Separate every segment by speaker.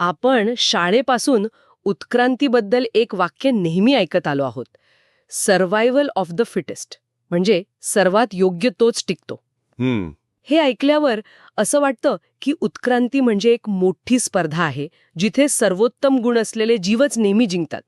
Speaker 1: आपण शाळेपासून उत्क्रांतीबद्दल एक वाक्य नेहमी ऐकत आलो आहोत. सर्व्हायव्हल ऑफ द फिटेस्ट, म्हणजे सर्वात योग्य तोच टिकतो.
Speaker 2: हम्म.
Speaker 1: हे ऐकल्यावर असं वाटतं की उत्क्रांती म्हणजे एक मोठी स्पर्धा आहे, जिथे सर्वोत्तम गुण असलेले जीवच नेहमी जिंकतात.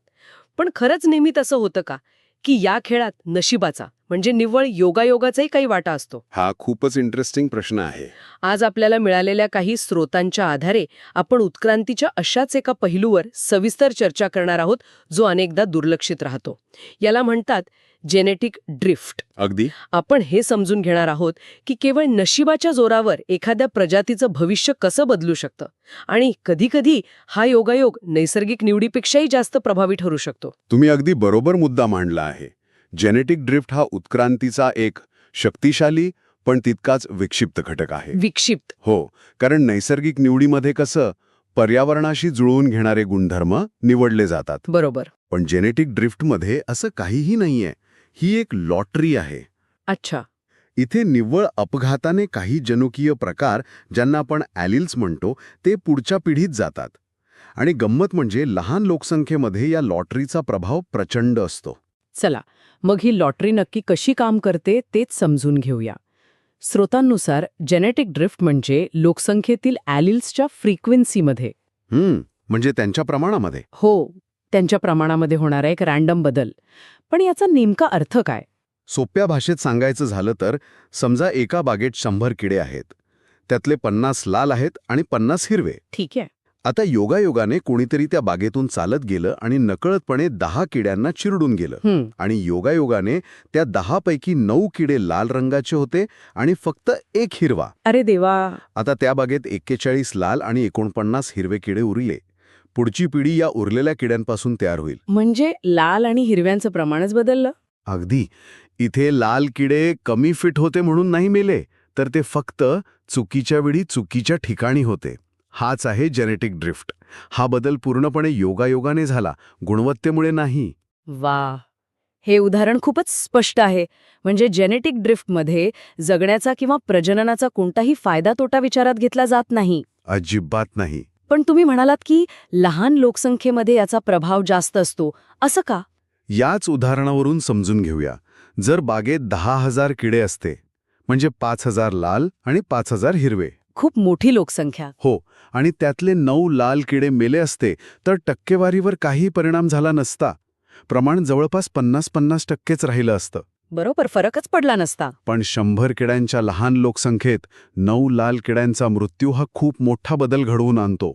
Speaker 1: पण खरंच नेहमी तसं होतं का, की या खेळात नशिबाचा म्हणजे निव्वळ योगायोगाचाही काही वाटा असतो?
Speaker 2: हा खूपच इंटरेस्टिंग प्रश्न आहे.
Speaker 1: आज आपल्याला मिळालेल्या काही स्रोतांच्या आधारे आपण उत्क्रांतीच्या अशाच एका पैलूवर सविस्तर चर्चा करणार आहोत, जो अनेकदा दुर्लक्षित राहतो. याला म्हणतात जेनेटिक ड्रिफ्ट.
Speaker 2: अगदी.
Speaker 1: आपण हे समजून घेणार आहोत की केवळ नशिबाच्या जोरावर एखाद्या प्रजातीचं भविष्य कसं बदलू शकतं, आणि कधीकधी हा योगायोग नैसर्गिक निवडीपेक्षाही जास्त प्रभावी ठरू शकतो.
Speaker 2: तुम्ही अगदी बरोबर मुद्दा मांडला आहे. जेनेटिक ड्रिफ्ट हा उत्क्रांतीचा एक शक्तिशाली पण तितकाच विक्षिप्त घटक आहे.
Speaker 1: विक्षिप्त.
Speaker 2: हो, कारण नैसर्गिक निवडीमध्ये कसं पर्यावरणाशी जुळवून घेणारे गुणधर्म निवडले जातात.
Speaker 1: बरोबर.
Speaker 2: पण जेनेटिक ड्रिफ्टमध्ये असं काहीही नाहीये. ही एक लॉटरी आहे.
Speaker 1: अच्छा.
Speaker 2: इथे निव्वळ अपघाताने काही जनुकीय प्रकार, ज्यांना आपण ॲलिल्स म्हणतो, ते पुढच्या पिढीत जातात. आणि गंमत म्हणजे लहान लोकसंख्येमध्ये या लॉटरीचा प्रभाव प्रचंड असतो.
Speaker 3: चला, मग ही लॉटरी नक्की कशी काम करते तेच समजून घेऊया. स्रोतांनुसार जेनेटिक ड्रिफ्ट म्हणजे लोकसंख्येतील ॲलिल्सच्या फ्रिक्वेन्सीमध्ये,
Speaker 2: म्हणजे त्यांच्या प्रमाणामध्ये.
Speaker 3: हो, त्यांच्या प्रमाणामध्ये होणारा एक रँडम बदल. पण याचा नेमका अर्थ काय?
Speaker 2: सोप्या भाषेत सांगायचं झालं तर, समजा एका बागेत 100 किडे आहेत. त्यातले 50 लाल आहेत आणि 50 हिरवे.
Speaker 3: ठीक आहे.
Speaker 2: आता योगायोगाने कोणीतरी त्या बागेतून चालत गेलं आणि नकळतपणे 10 किड्यांना चिरडून गेलं. आणि योगायोगाने त्या 10 पैकी 9 किडे लाल रंगाचे होते आणि फक्त एक हिरवा.
Speaker 3: अरे देवा.
Speaker 2: आता त्या बागेत 41 लाल आणि 49 हिरवे किडे उरले. पुढची पिढी या उरलेल्या किड्यांपासून तयार होईल.
Speaker 3: म्हणजे लाल आणि हिरव्यांचं प्रमाणच बदललं?
Speaker 2: अगदी. इथे लाल किडे कमी फिट होते म्हणून नाही मेले, तर ते फक्त चुकीच्या वेळी चुकीच्या ठिकाणी होते. हाच आहे जेनेटिक ड्रिफ्ट. हा बदल पूर्णपणे योगायोगाने झाला, गुणवत्तेमुळे नाही.
Speaker 3: वा, हे उदाहरण खूपच स्पष्ट आहे. म्हणजे जेनेटिक ड्रिफ्टमध्ये जगण्याचा किंवा प्रजननाचा कोणताही फायदा तोटा विचारात घेतला जात नाही.
Speaker 2: अजिबात नाही.
Speaker 3: पण तुम्ही म्हणालात की लहान लोकसंख्येमध्ये याचा प्रभाव जास्त असतो, असं का?
Speaker 2: याच उदाहरणावरून समजून घेऊया. जर बागेत 10,000 किडे असते, म्हणजे 5,000 लाल आणि 5,000 हिरवे.
Speaker 3: खूप मोठी लोकसंख्या.
Speaker 2: हो, आणि त्यातले 9 लाल किडे मेले असते तर टक्केवारीवर काही परिणाम झाला नसता. प्रमाण जवळपास 50-50% राहिलं असतं.
Speaker 3: बरोबर, फरकच पडला नसता.
Speaker 2: पण 100 किड्यांच्या लहान लोकसंख्येत 9 लाल किड्यांचा मृत्यू हा खूप मोठा बदल घडवून आणतो.